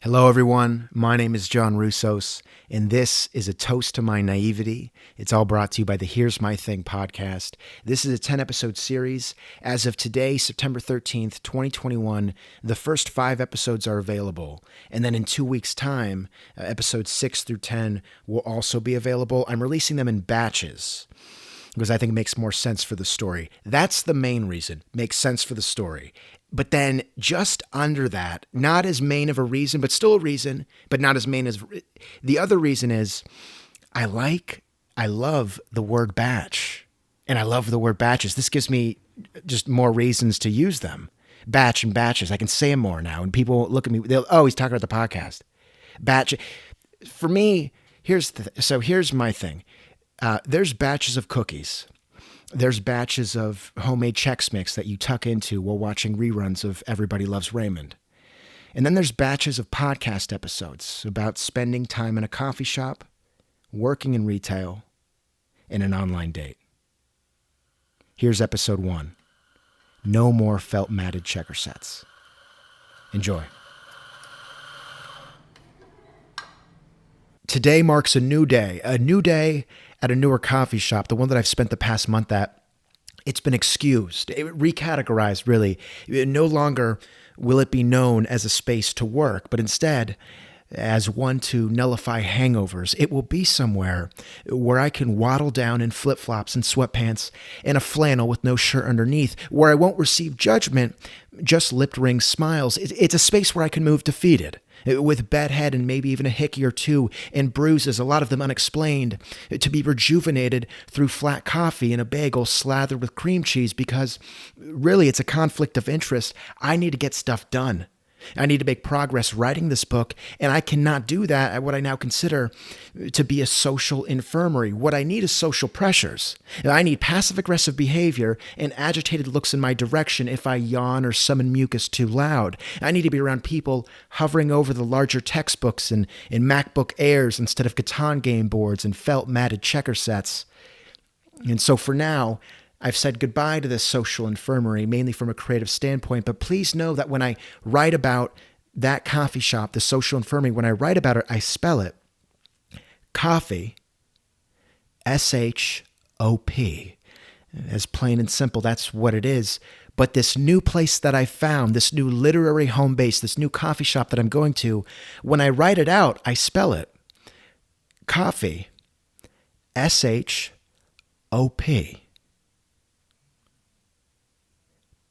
Hello, everyone. My name is John Russos, and this is a Toast to My Naivety. It's all brought to you by the Here's My Thing podcast. This is a 10-episode series. As of today, September 13th, 2021, the first 5 episodes are available. And then in 2 weeks' time, episodes 6 through 10 will also be available. I'm releasing them in batches because I think it makes more sense for the story. That's the main reason. Makes sense for the story. But then just under that, not as main of a reason, but still a reason, but not as main as the other reason is I love the word batch, and I love the word batches. This gives me just more reasons to use them. Batch and batches. I can say them more now, and people look at me. He's talking about the podcast. Batch. For me, here's my thing. There's batches of cookies. There's batches of homemade Chex Mix that you tuck into while watching reruns of Everybody Loves Raymond. And then there's batches of podcast episodes about spending time in a coffee shop, working in retail, and an online date. Here's episode 1. No more felt matted checker sets. Enjoy. Today marks a new day at a newer coffee shop, the one that I've spent the past month at. It's been excused, recategorized really. No longer will it be known as a space to work, but instead as one to nullify hangovers. It will be somewhere where I can waddle down in flip-flops and sweatpants and a flannel with no shirt underneath, where I won't receive judgment, just lip-ring smiles. It's a space where I can move defeated, with bedhead and maybe even a hickey or two and bruises, a lot of them unexplained, to be rejuvenated through flat coffee and a bagel slathered with cream cheese, because really it's a conflict of interest. I need to get stuff done. I need to make progress writing this book, and I cannot do that at what I now consider to be a social infirmary. What I need is social pressures. I need passive-aggressive behavior and agitated looks in my direction if I yawn or summon mucus too loud. I need to be around people hovering over the larger textbooks and MacBook Airs instead of Catan game boards and felt matted checker sets. And so for now, I've said goodbye to this social infirmary, mainly from a creative standpoint, but please know that when I write about that coffee shop, the social infirmary, when I write about it, I spell it coffee, S-H-O-P. As plain and simple, that's what it is. But this new place that I found, this new literary home base, this new coffee shop that I'm going to, when I write it out, I spell it coffee, S-H-O-P.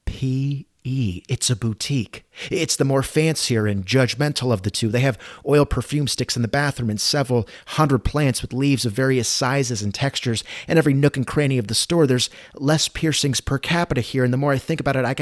P-E. It's a boutique. It's the more fancier and judgmental of the two. They have oil perfume sticks in the bathroom and several hundred plants with leaves of various sizes and textures. And every nook and cranny of the store, there's less piercings per capita here. And the more I think about it, I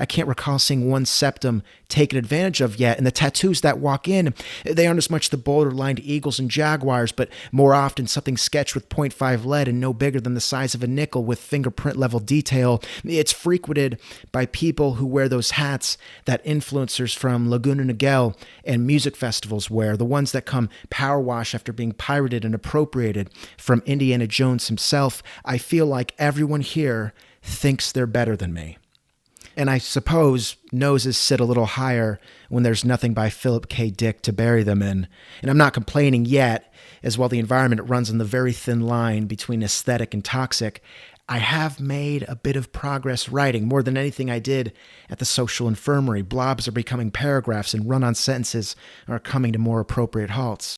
can't recall seeing one septum taken advantage of yet. And the tattoos that walk in, they aren't as much the boulder-lined eagles and jaguars, but more often something sketched with .5 lead and no bigger than the size of a nickel with fingerprint-level detail. It's frequented by people who wear those hats that influencers from Laguna Niguel and music festivals wear, the ones that come power wash after being pirated and appropriated from Indiana Jones himself. I feel like everyone here thinks they're better than me. And I suppose noses sit a little higher when there's nothing by Philip K. Dick to bury them in. And I'm not complaining yet, as while the environment runs on the very thin line between aesthetic and toxic, I have made a bit of progress writing, more than anything I did at the social infirmary. Blobs are becoming paragraphs and run-on sentences are coming to more appropriate halts.